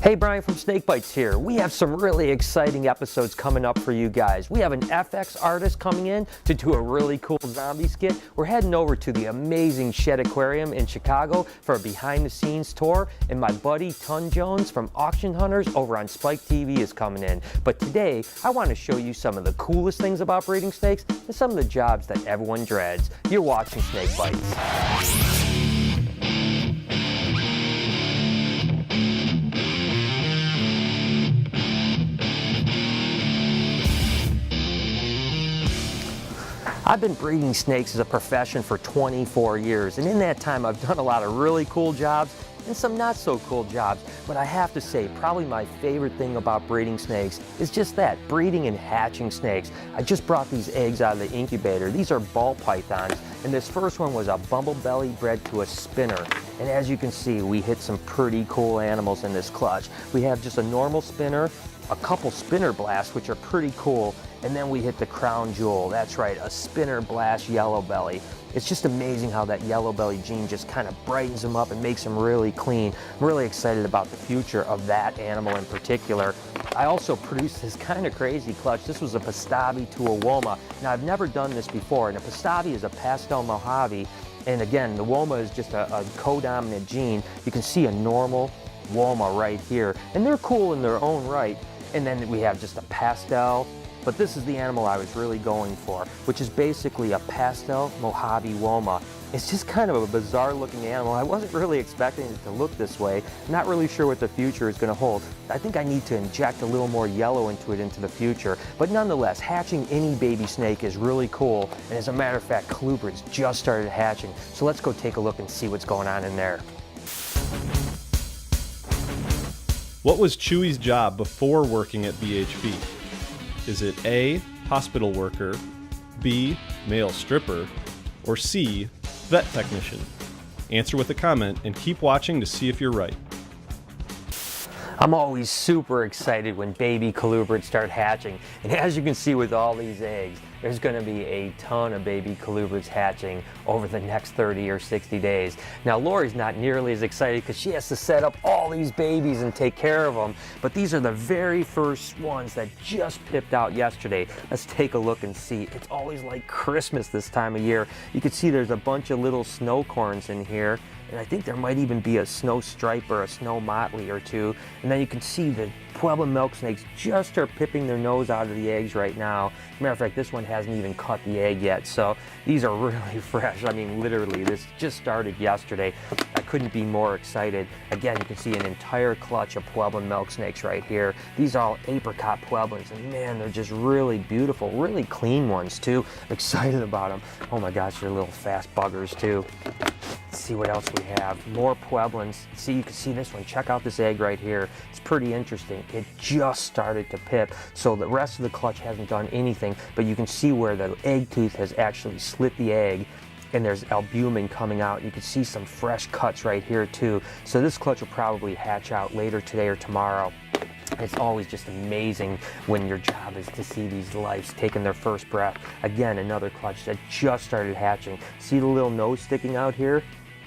Hey, Brian from SnakeBytes here. We have some really exciting episodes coming up for you guys. We have an FX artist coming in to do a really cool zombie skit. We're heading over to the amazing Shed Aquarium in Chicago for a behind the scenes tour, and my buddy Ton Jones from Auction Hunters over on Spike TV is coming in. But today, I want to show you some of the coolest things about breeding snakes and some of the jobs that everyone dreads. You're watching SnakeBytes. I've been breeding snakes as a profession for 24 years, and in that time I've done a lot of really cool jobs and some not so cool jobs. But I have to say, probably my favorite thing about breeding snakes is just that, breeding and hatching snakes. I just brought these eggs out of the incubator. These are ball pythons, and this first one was a bumblebelly bred to a spinner. And as you can see, we hit some pretty cool animals in this clutch. We have just a normal spinner, a couple spinner blasts, which are pretty cool, and then we hit the crown jewel. That's right, a spinner blast yellow belly. It's just amazing how that yellow belly gene just kind of brightens them up and makes them really clean. I'm really excited about the future of that animal in particular. I also produced this kind of crazy clutch. This was a Pastavi to a Woma. Now, I've never done this before, and a Pastavi is a pastel Mojave, and again, the Woma is just a co-dominant gene. You can see a normal Woma right here, and they're cool in their own right. And then we have just a pastel, but this is the animal I was really going for, which is basically a pastel Mojave Woma. It's just kind of a bizarre looking animal. I wasn't really expecting it to look this way. Not really sure what the future is going to hold. I think I need to inject a little more yellow into it into the future. But nonetheless, hatching any baby snake is really cool. And as a matter of fact, colubrids just started hatching. So let's go take a look and see what's going on in there. What was Chewy's job before working at BHB? Is it A, hospital worker, B, male stripper, or C, vet technician? Answer with a comment and keep watching to see if you're right. I'm always super excited when baby colubrids start hatching. And as you can see with all these eggs, there's going to be a ton of baby colubrids hatching over the next 30 or 60 days. Now, Lori's not nearly as excited because she has to set up all these babies and take care of them. But these are the very first ones that just pipped out yesterday. Let's take a look and see. It's always like Christmas this time of year. You can see there's a bunch of little snow corns in here. And I think there might even be a snow stripe or a snow motley or two. And then you can see the Pueblo milk snakes just are pipping their nose out of the eggs right now. Matter of fact, this one hasn't even cut the egg yet. So these are really fresh. I mean, literally, this just started yesterday. I couldn't be more excited. Again, you can see an entire clutch of Pueblo milk snakes right here. These are all apricot Pueblans, and man, they're just really beautiful, really clean ones too. I'm excited about them. Oh my gosh, they're little fast buggers too. Let's see what else we have. More Pueblans. See, you can see this one. Check out this egg right here. It's pretty interesting. It just started to pip, so the rest of the clutch hasn't done anything, but you can see where the egg tooth has actually slit the egg, and there's albumin coming out. You can see some fresh cuts right here too. So this clutch will probably hatch out later today or tomorrow. It's always just amazing when your job is to see these lives taking their first breath. Again, another clutch that just started hatching. See the little nose sticking out here?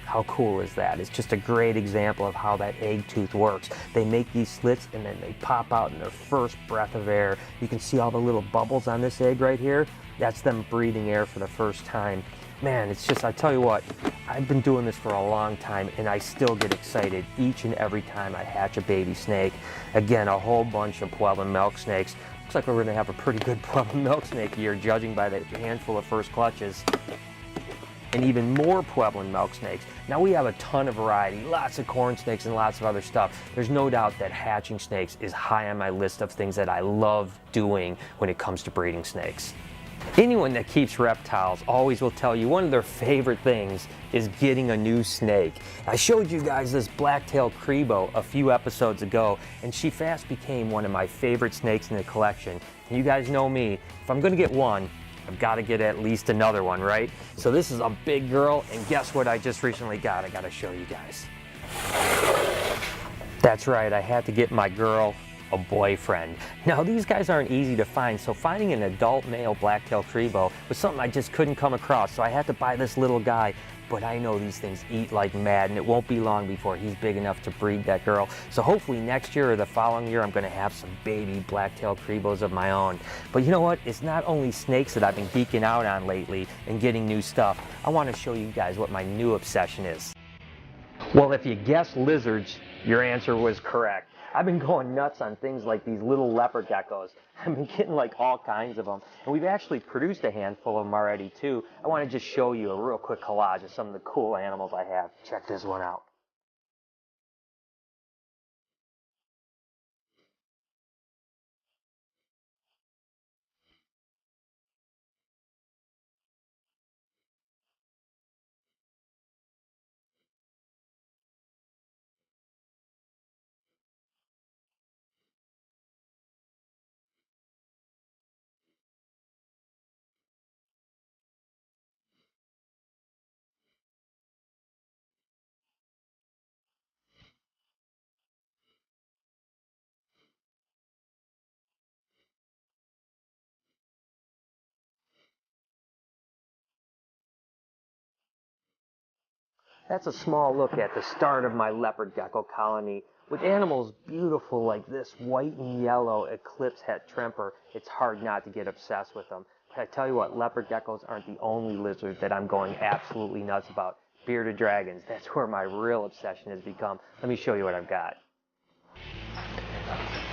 How cool is that? It's just a great example of how that egg tooth works. They make these slits and then they pop out in their first breath of air. You can see all the little bubbles on this egg right here. That's them breathing air for the first time. Man, it's just, I tell you what, I've been doing this for a long time and I still get excited each and every time I hatch a baby snake. Again, a whole bunch of Pueblo milk snakes. Looks like we're going to have a pretty good Pueblo milk snake year, judging by the handful of first clutches. And even more Puebloan milk snakes. Now we have a ton of variety, lots of corn snakes and lots of other stuff. There's no doubt that hatching snakes is high on my list of things that I love doing when it comes to breeding snakes. Anyone that keeps reptiles always will tell you one of their favorite things is getting a new snake. I showed you guys this black-tailed Crebo a few episodes ago, and she fast became one of my favorite snakes in the collection. And you guys know me, if I'm gonna get one, I've got to get at least another one, right? So this is a big girl, and guess what I just recently got? I got to show you guys. That's right, I had to get my girl a boyfriend. Now these guys aren't easy to find, so finding an adult male black-tailed Crebo was something I just couldn't come across, so I had to buy this little guy. But I know these things eat like mad, and it won't be long before he's big enough to breed that girl. So hopefully next year or the following year, I'm gonna have some baby black-tailed Crebos of my own. But you know what? It's not only snakes that I've been geeking out on lately and getting new stuff. I wanna show you guys what my new obsession is. Well, if you guessed lizards, your answer was correct. I've been going nuts on things like these little leopard geckos. I've been getting like all kinds of them. And we've actually produced a handful of them already too. I want to just show you a real quick collage of some of the cool animals I have. Check this one out. That's a small look at the start of my leopard gecko colony. With animals beautiful like this white and yellow eclipse het tremper, it's hard not to get obsessed with them. But I tell you what, leopard geckos aren't the only lizards that I'm going absolutely nuts about. Bearded dragons, that's where my real obsession has become. Let me show you what I've got.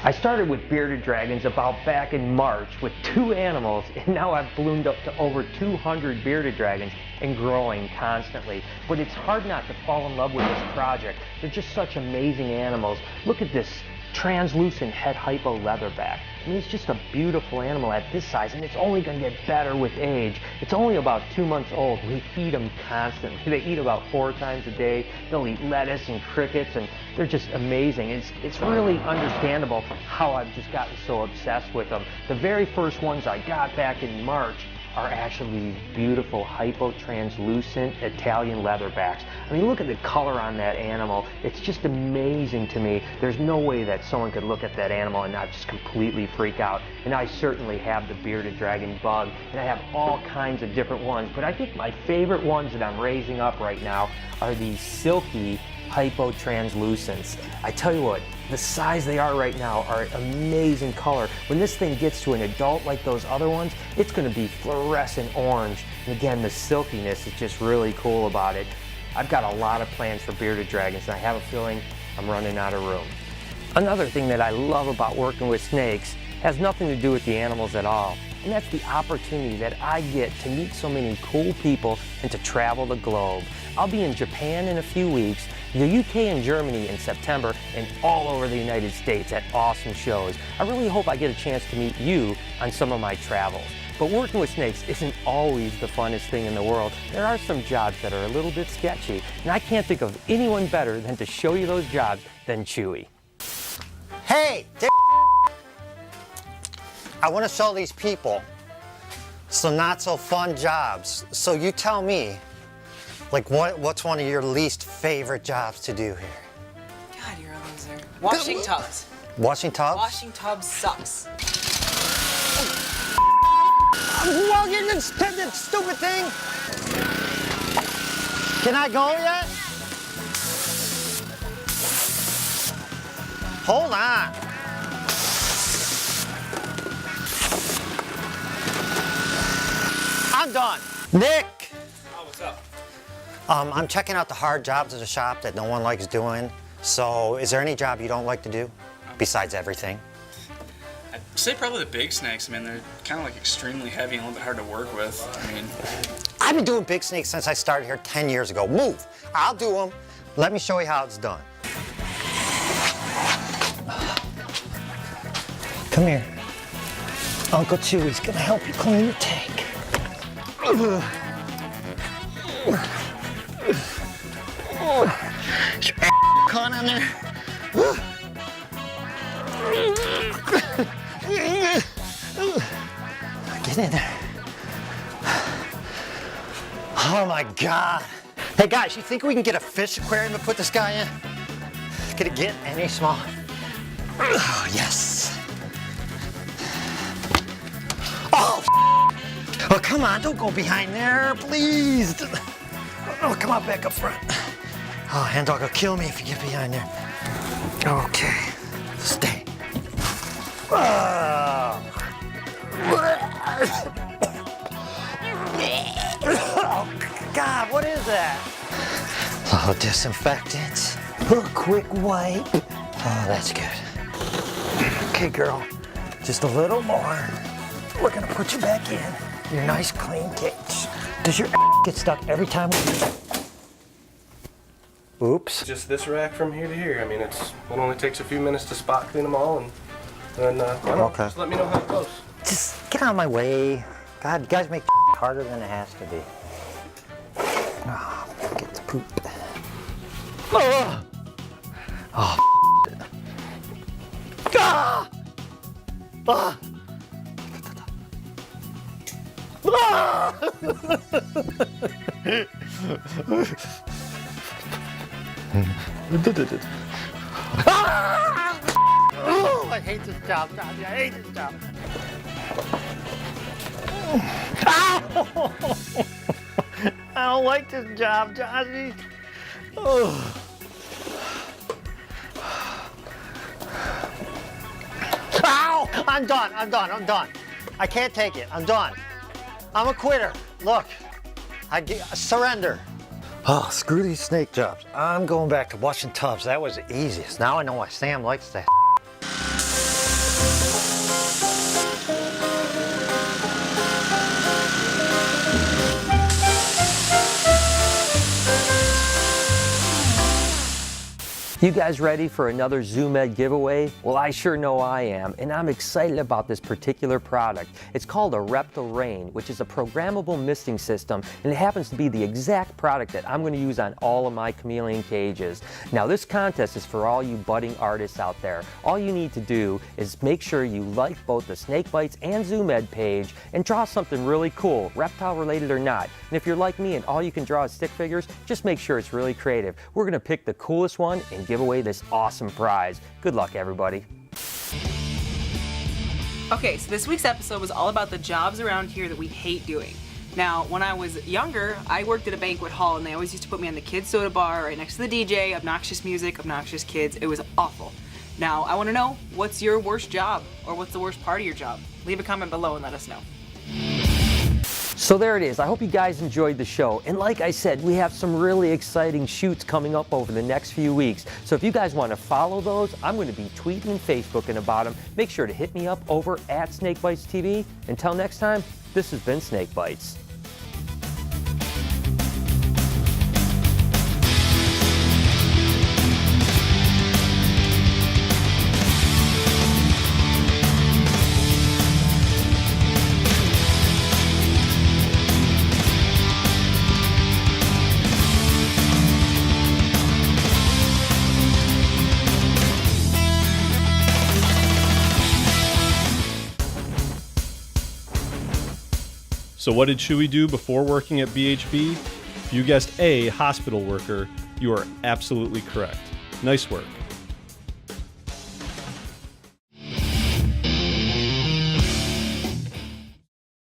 I started with bearded dragons about back in March with 2 animals, and now I've bloomed up to over 200 bearded dragons and growing constantly. But it's hard not to fall in love with this project. They're just such amazing animals. Look at this translucent het hypo leatherback. I mean, it's just a beautiful animal at this size, and it's only going to get better with age. It's only about 2 months old. We feed them constantly. They eat about 4 times a day. They'll eat lettuce and crickets, and they're just amazing. It's really understandable how I've just gotten so obsessed with them. The very first ones I got back in March are actually beautiful hypo-translucent Italian leatherbacks. I mean, look at the color on that animal. It's just amazing to me. There's no way that someone could look at that animal and not just completely freak out. And I certainly have the bearded dragon bug, and I have all kinds of different ones. But I think my favorite ones that I'm raising up right now are these silky hypo-translucents. I tell you what, the size they are right now are amazing color. When this thing gets to an adult like those other ones, it's going to be fluorescent orange. And again, the silkiness is just really cool about it. I've got a lot of plans for bearded dragons, and I have a feeling I'm running out of room. Another thing that I love about working with snakes has nothing to do with the animals at all. And that's the opportunity that I get to meet so many cool people and to travel the globe. I'll be in Japan in a few weeks, the UK and Germany in September, and all over the United States at awesome shows. I really hope I get a chance to meet you on some of my travels. But working with snakes isn't always the funnest thing in the world. There are some jobs that are a little bit sketchy, and I can't think of anyone better than to show you those jobs than Chewy. Hey, I want to show these people some not so fun jobs. So you tell me, like what's one of your least favorite jobs to do here? God, you're a loser. Washing tubs. Washing tubs? Washing tubs sucks. Well, you didn't spend that stupid thing. Can I go yet? Hold on. I'm done. Nick! Oh, what's up? I'm checking out the hard jobs of the shop that no one likes doing. So, is there any job you don't like to do besides everything? I'd say probably the big snakes. I mean, they're kind of like extremely heavy and a little bit hard to work with. I mean, I've been doing big snakes since I started here 10 years ago. Move. I'll do them. Let me show you how it's done. Come here. Uncle Chewy's gonna help you clean your tank. Is your caught on there? Get in there. Oh my God. Hey guys, you think we can get a fish aquarium to put this guy in? Could it get any smaller? Oh, yes. Oh, oh, come on, don't go behind there, please. Oh, come on, back up front. Oh, hand dog will kill me if you get behind there. Okay, stay. Oh, God, what is that? Oh, disinfectant. Oh, quick wipe. Oh, that's good. Okay, girl, just a little more. We're gonna put you back in your nice clean cage. Does your get stuck every time? Oops. Just this rack from here to here. I mean, it only takes a few minutes to spot clean them all, and then Okay. just let me know how it goes. Just get out of my way. God, you guys make harder than it has to be. Oh, get the poop. Oh! Oh, ah! Ah! Ah! Oh, I hate this job, Johnny. I hate this job. Ow! I don't like this job, Johnny. Oh. Ow! I'm done. I can't take it. I'm done. I'm a quitter. Look, I surrender. Oh, screw these snake jobs. I'm going back to washing tubs. That was the easiest. Now I know why Sam likes that. You guys ready for another Zoom Ed giveaway? Well, I sure know I am, and I'm excited about this particular product. It's called a Reptile Rain, which is a programmable misting system, and it happens to be the exact product that I'm going to use on all of my chameleon cages. Now, this contest is for all you budding artists out there. All you need to do is make sure you like both the Snake Bytes and Zoom Ed page and draw something really cool, reptile related or not. And if you're like me and all you can draw is stick figures, just make sure it's really creative. We're going to pick the coolest one and give away this awesome prize. Good luck, everybody. Okay, so this week's episode was all about the jobs around here that we hate doing. Now, when I was younger, I worked at a banquet hall and they always used to put me on the kids' soda bar right next to the DJ, obnoxious music, obnoxious kids. It was awful. Now, I want to know, what's your worst job? Or what's the worst part of your job? Leave a comment below and let us know. So there it is. I hope you guys enjoyed the show. And like I said, we have some really exciting shoots coming up over the next few weeks. So if you guys want to follow those, I'm going to be tweeting and Facebooking about them. Make sure to hit me up over at SnakeBytesTV. Until next time, this has been Snake Bytes. So what did Chewy do before working at BHB? If you guessed A, hospital worker, you are absolutely correct. Nice work.